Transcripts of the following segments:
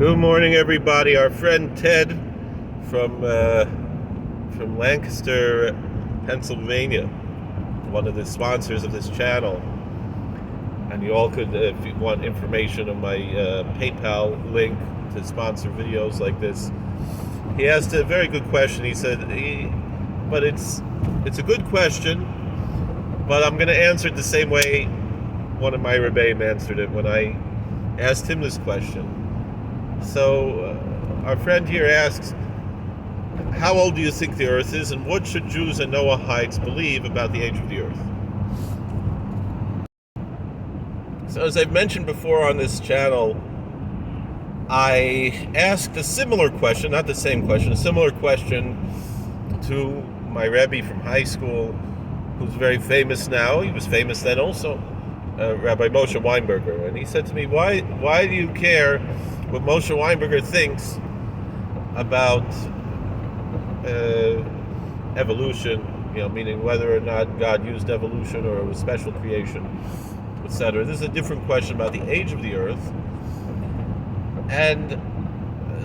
Good morning, everybody. Our friend Ted from Lancaster, Pennsylvania, one of the sponsors of this channel. And you all could, if you want information on my PayPal link to sponsor videos like this. He asked a very good question. He said, but it's a good question, but I'm going to answer it the same way one of my rebbeim answered it when I asked him this question. So our friend here asks, how old do you think the earth is, and what should Jews and Noahites believe about the age of the earth? So as I've mentioned before on this channel, I asked a similar question, not the same question, a similar question to my Rebbe from high school, who's very famous now. He was famous then also, Rabbi Moshe Weinberger. And he said to me, why do you care what Moshe Weinberger thinks about evolution, meaning whether or not God used evolution or it was special creation, etc. This is a different question about the age of the earth. And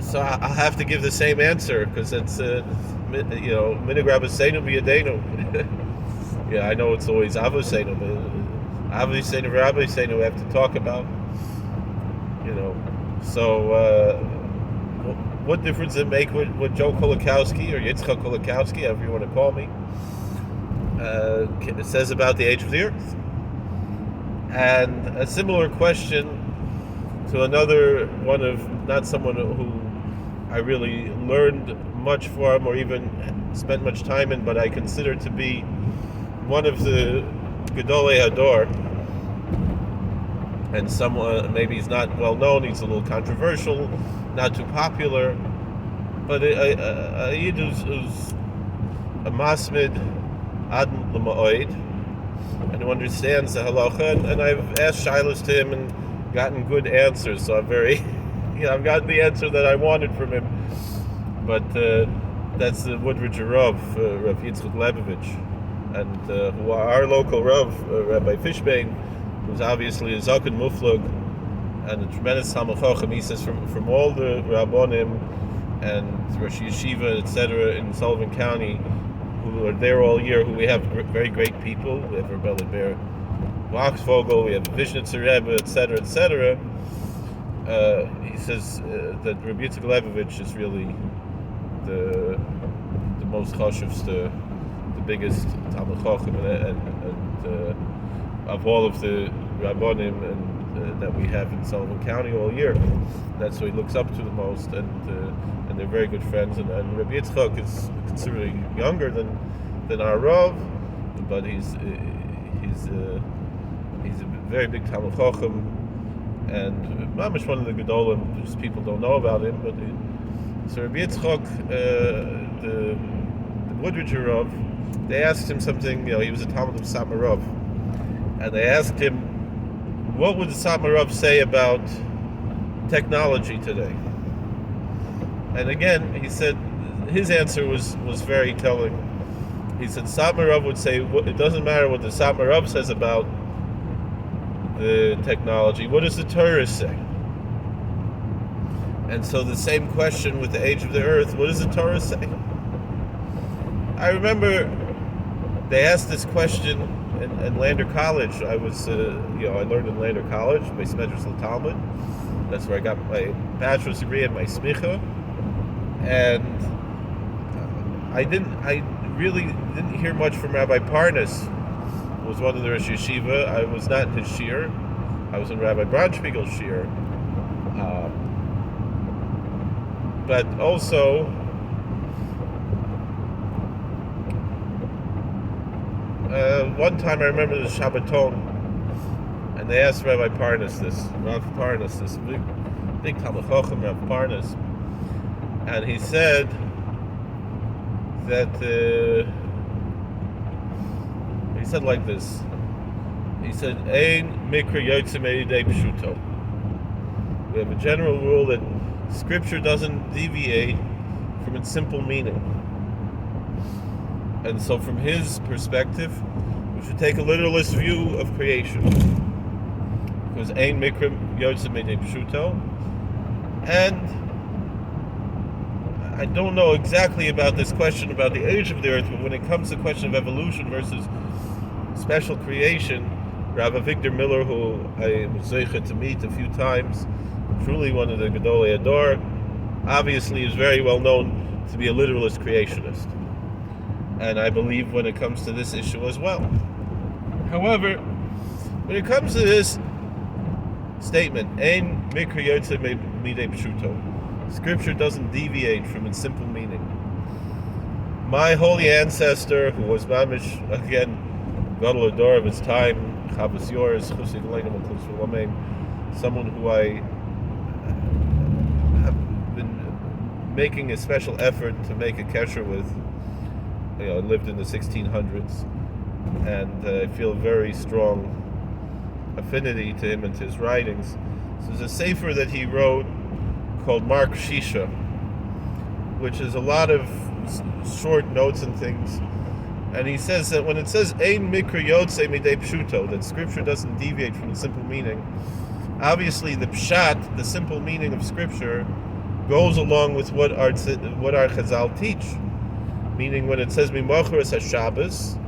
so I have to give the same answer because it's, Minig Rabbeinu b'yadeinu. Yeah, I know it's always Avoseinu, but Avoseinu v'Rabbeinu we have to talk about. So what difference does it make what Joe Kolakowski or Yitzchak Kolakowski, however you want to call me, says about the age of the earth? And a similar question to another one of, not someone who I really learned much from or even spent much time in, but I consider to be one of the Gedolei Hador, and someone, maybe he's not well known, he's a little controversial, not too popular, but a Yid who's a masmid ad l'ma'od, and who understands the halacha, and I've asked shilas to him and gotten good answers, so I'm very, I've gotten the answer that I wanted from him. But that's the Woodridge Rav, Rav Yitzchak Leibovich, and who our local Rav, Rabbi Fishbein, who's obviously a Zaken Muflug and a tremendous Talmid Chacham. He says from all the Rabbonim and Rosh Yeshiva, etc., in Sullivan County, who are there all year, who we have very great people. We have Rebbe Ber Wachsvogel, we have Vishnitzer Rebbe, etc., etc. He says that Rabbi Yitzchak Leibovich is really the most chashuvs, the biggest Talmid Chacham, and of all of the Rabbonim and that we have in Sullivan County all year. That's what he looks up to the most, and they're very good friends. And Rabbi Yitzchak is considerably younger than our Rav, but he's a very big Talmid Chacham, and mamish one of the Gedolim. Just people don't know about him. But so Rabbi Yitzchak, the Woodridge Rav, they asked him something. He was a Talmid of Satmar Rav, and they asked him, what would the Satmar Rav say about technology today? And again, he said his answer was very telling. He said Satmar Rav would say, it doesn't matter what the Satmar Rav says about the technology. What does the Torah say? And so the same question with the age of the earth. What does the Torah say? I remember they asked this question in Lander College. I was, I learned in Lander College, my Smedros L'Talmud. That's where I got my bachelor's degree and my smicha. And I really didn't hear much from Rabbi Parnas, who was one of the Rosh Yeshiva. I was not in his shir. I was in Rabbi Braunspiegel's shir. But also, one time I remember the Shabbaton, and they asked Rabbi Parnas Rav Parnas, this big Talmid Chacham, Rav Parnas, and he said that he said like this. He said, "Ein mikra yotzei me'idei pshuto." We have a general rule that Scripture doesn't deviate from its simple meaning. And so from his perspective, we should take a literalist view of creation. Because ein mikra yotzei me'idei pshuto, And I don't know exactly about this question about the age of the earth, but when it comes to the question of evolution versus special creation, Rabbi Victor Miller, who I was zeicha to meet a few times, truly one of the Gedolei Ador, obviously is very well known to be a literalist creationist. And I believe when it comes to this issue as well. However, when it comes to this statement, Ein Mikra Yotze Midei Pshuto, Scripture doesn't deviate from its simple meaning. My holy ancestor, who was Mamish, again, Gadol Ador of his time, Chavos Yoris, Chusei Geleinu Maklus V'Lamein, someone who I have been making a special effort to make a kesher with. I lived in the 1600s, and I feel a very strong affinity to him and to his writings. So there's a sefer that he wrote called Mark Shisha, which is a lot of short notes and things. And he says that when it says Ein Mikra Yotze Midei Pshuto, that Scripture doesn't deviate from the simple meaning, obviously the pshat, the simple meaning of Scripture, goes along with what our Chazal teach. Meaning when it says Mimocharis HaShabbos,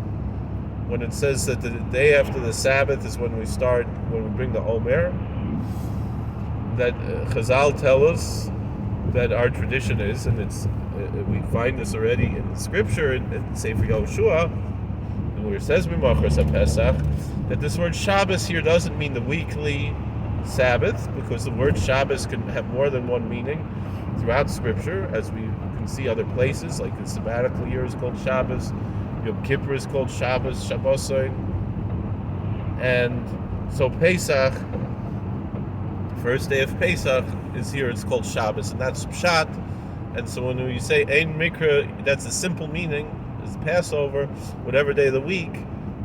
when it says that the day after the Sabbath is when we bring the Omer, that Chazal tell us that our tradition is, and we find this already in Scripture, in Sefer Yehoshua, where it says Mimocharis HaPesach, that this word Shabbos here doesn't mean the weekly Sabbath, because the word Shabbos can have more than one meaning throughout Scripture, as we can see other places, like the sabbatical year is called Shabbos, Yom Kippur is called Shabbos, Shabbosai, and so Pesach, first day of Pesach, is here, it's called Shabbos, and that's Pshat. And so when you say Ein Mikra, that's a simple meaning, is Passover, whatever day of the week.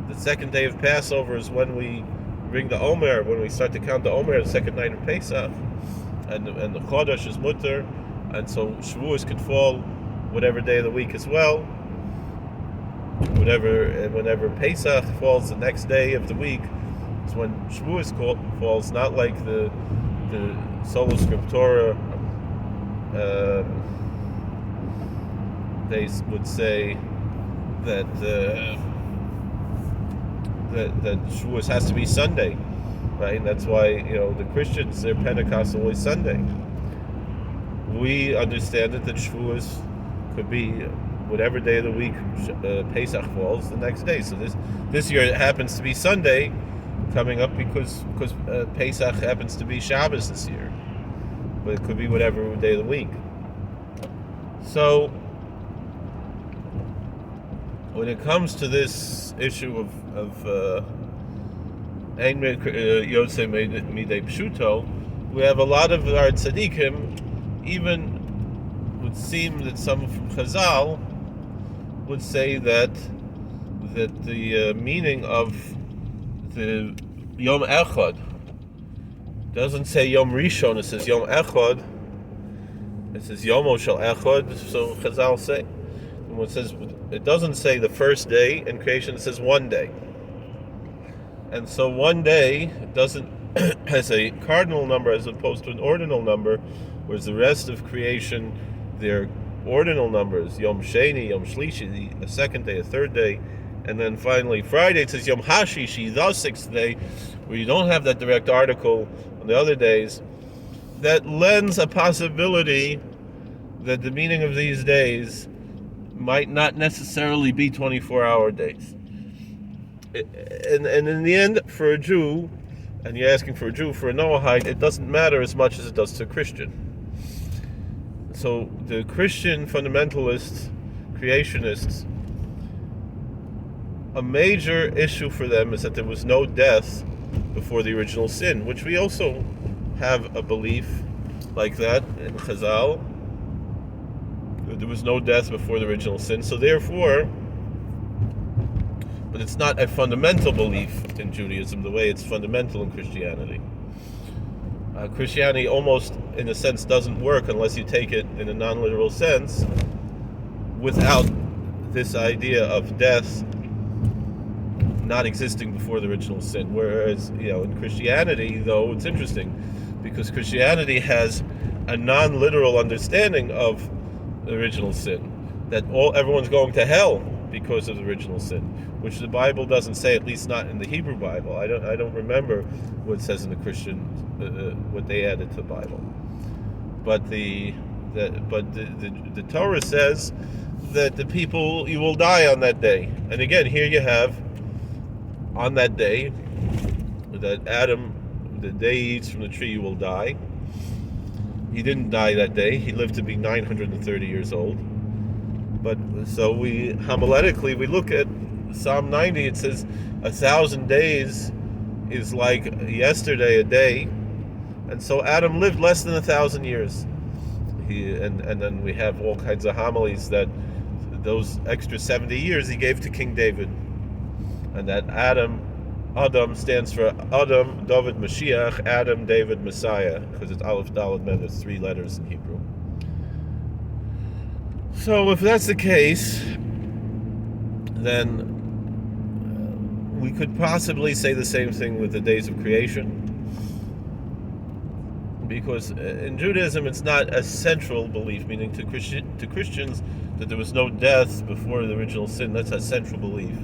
The second day of Passover is when we bring the Omer, when we start to count the Omer, the second night of Pesach, and the Chodesh is Mutter, and so Shavuos could fall whatever day of the week as well. Whenever Pesach falls the next day of the week, it's when Shavuos falls, not like the Sola Scriptura. They would say that that Shavuos has to be Sunday, right? And that's why the Christians, their Pentecost is always Sunday. We understand that Shavuos could be whatever day of the week Pesach falls the next day. So this year it happens to be Sunday coming up because Pesach happens to be Shabbos this year, but it could be whatever day of the week. So when it comes to this issue of Ein Yotze Midei Pshuto, we have a lot of our tzaddikim, even would seem that some from Chazal would say that the meaning of the Yom Echad doesn't say Yom Rishon, it says Yom Echad. It says Yomo Shel Echad, so Chazal say. And when it says, it doesn't say the first day in creation, it says one day. And so one day doesn't has a cardinal number as opposed to an ordinal number, whereas the rest of creation, their ordinal numbers, Yom Sheni, Yom Shlishi, the second day, a third day, and then finally Friday it says Yom Hashishi, the sixth day, where you don't have that direct article on the other days. That lends a possibility that the meaning of these days might not necessarily be 24-hour days. And in the end, for a Jew, and you're asking for a Jew, for a Noahide, it doesn't matter as much as it does to a Christian. So the Christian fundamentalists, creationists, a major issue for them is that there was no death before the original sin, which we also have a belief like that in Chazal. There was no death before the original sin, so therefore, but it's not a fundamental belief in Judaism the way it's fundamental in Christianity. Christianity almost, in a sense, doesn't work unless you take it in a non-literal sense without this idea of death not existing before the original sin. Whereas, in Christianity, though, it's interesting because Christianity has a non-literal understanding of the original sin, that everyone's going to hell because of the original sin, which the Bible doesn't say, at least not in the Hebrew Bible. I don't remember what it says in the Christian, what they added to the Bible. But the Torah says that the people, you will die on that day. And again, here you have, on that day, that Adam, the day he eats from the tree, you will die. He didn't die that day. He lived to be 930 years old. But so homiletically, we look at Psalm 90. It says 1,000 days is like yesterday a day, and so Adam lived less than 1,000 years. And then we have all kinds of homilies that those extra 70 years he gave to King David, and that Adam stands for Adam, David, Mashiach, Adam, David, Messiah, because it's Aleph, Dalet, Mem. It's 3 letters in Hebrew. So if that's the case, then we could possibly say the same thing with the days of creation, because in Judaism it's not a central belief, meaning to Christians that there was no death before the original sin. That's a central belief.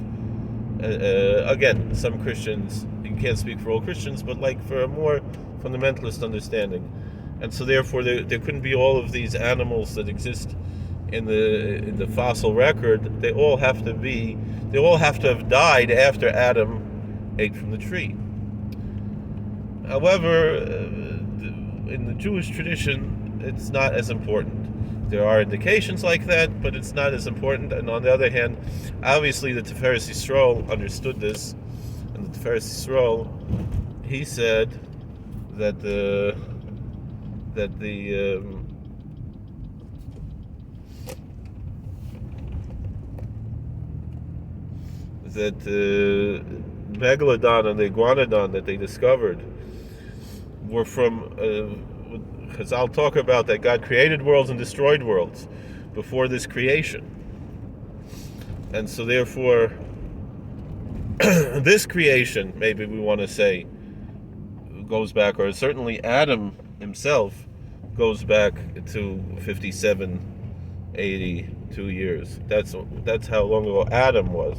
Again, some Christians, you can't speak for all Christians, but like for a more fundamentalist understanding. And so therefore there couldn't be all of these animals that exist in the fossil record. They all have to have died after Adam ate from the tree. However, in the Jewish tradition, it's not as important. There are indications like that, but it's not as important. And on the other hand, obviously the Tiferes Yisrael understood this, and the Tiferes Yisrael, he said that the megalodon and the iguanodon that they discovered were from, because I'll talk about that God created worlds and destroyed worlds before this creation. And so therefore, this creation, maybe we want to say, goes back, or certainly Adam himself goes back to 5782 years. That's how long ago Adam was,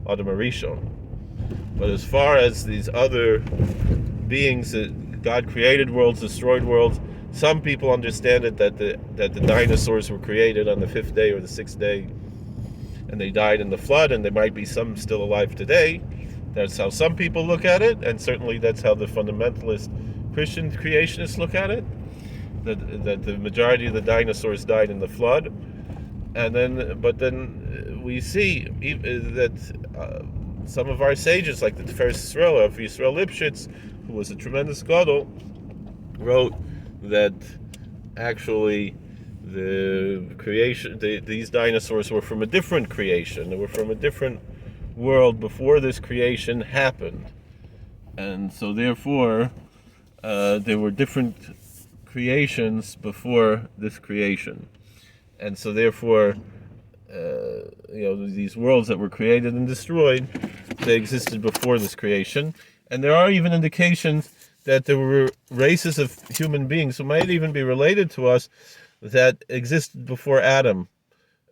Adam Arishon. But as far as these other beings that God created worlds, destroyed worlds, some people understand it that the dinosaurs were created on the 5th day or the 6th day, and they died in the flood, and there might be some still alive today. That's how some people look at it, and certainly that's how the fundamentalist Christian creationists look at it, that the majority of the dinosaurs died in the flood. But then we see that some of our sages, like the Tiferes Yisrael, of Yisrael Lipschitz, who was a tremendous gadol, wrote that actually the creation, these dinosaurs were from a different creation. They were from a different world before this creation happened, and so therefore there were different creations before this creation, and so therefore these worlds that were created and destroyed, they existed before this creation. And there are even indications that there were races of human beings who might even be related to us that existed before Adam,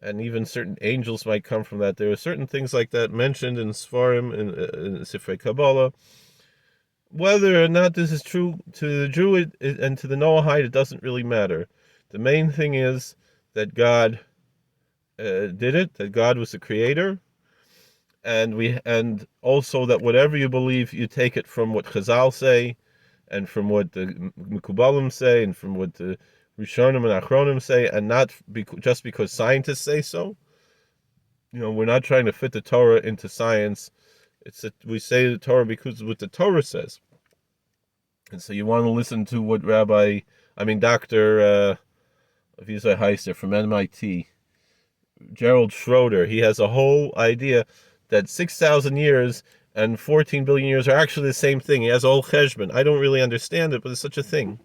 and even certain angels might come from that. There are certain things like that mentioned in Sfarim, in Sifrei Kabbalah. Whether or not this is true to the Jew and to the Noahide, it doesn't really matter. The main thing is that God did it, that God was the creator, and also that whatever you believe, you take it from what Chazal say, and from what the Mekubalim say, and from what the Rishonim and Achronim say, and not just because scientists say so. We're not trying to fit the Torah into science. We say the Torah because of what the Torah says. And so you want to listen to what Dr. Avizai Heister from MIT, Gerald Schroeder, he has a whole idea that 6,000 years and 14 billion years are actually the same thing. He has a whole cheshbon. I don't really understand it, but it's such a thing.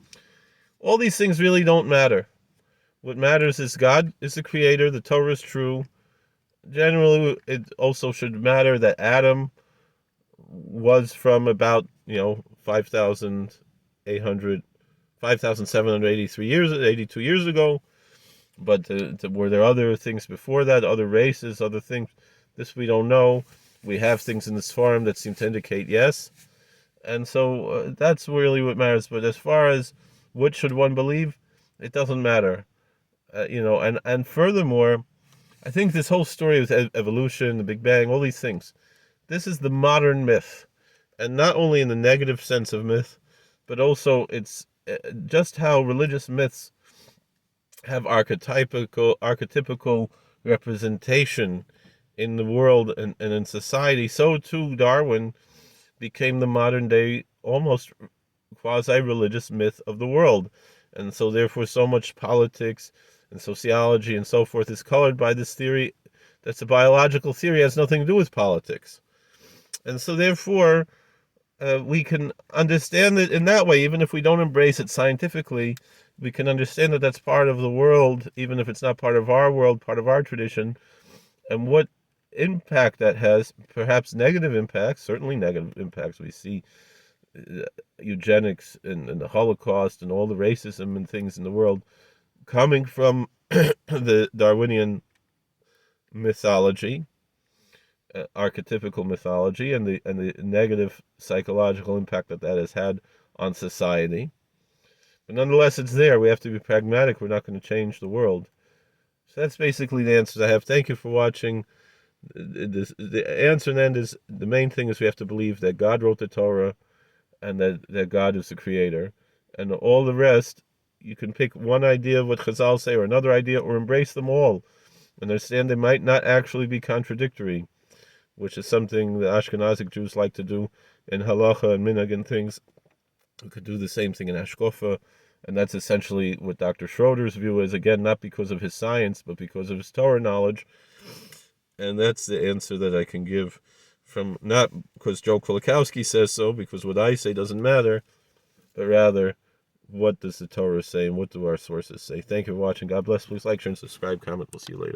All these things really don't matter. What matters is God is the creator, the Torah is true. Generally, it also should matter that Adam was from about 5,800 5,783 years, 82 years ago. But were there other things before that, other races, other things? This we don't know. We have things in this forum that seem to indicate yes. And so that's really what matters. But as far as what should one believe, it doesn't matter. And furthermore, I think this whole story of evolution, the Big Bang, all these things, this is the modern myth. And not only in the negative sense of myth, but also it's just how religious myths have archetypical representation in the world and in society. So too Darwin became the modern day almost quasi-religious myth of the world. And so therefore so much politics and sociology and so forth is colored by this theory that's a biological theory, has nothing to do with politics. And so therefore we can understand it in that way, even if we don't embrace it scientifically. We can understand that that's part of the world, even if it's not part of our world, part of our tradition, and what impact that has, perhaps negative impacts, certainly negative impacts. We see eugenics and the Holocaust and all the racism and things in the world coming from the Darwinian mythology, archetypical mythology, and the negative psychological impact that has had on society. But nonetheless, it's there. We have to be pragmatic. We're not going to change the world. So that's basically the answers I have. Thank you for watching. The answer in the end is, the main thing is we have to believe that God wrote the Torah and that God is the creator. And all the rest, you can pick one idea of what Chazal say or another idea, or embrace them all. Understand they might not actually be contradictory, which is something the Ashkenazic Jews like to do in halacha and minhag and things. We could do the same thing in hashkafa, and that's essentially what Dr. Schroeder's view is, again, not because of his science, but because of his Torah knowledge. And that's the answer that I can give, from not because Joe Kulikowski says so, because what I say doesn't matter, but rather, what does the Torah say and what do our sources say? Thank you for watching. God bless. Please like, share, and subscribe. Comment. We'll see you later.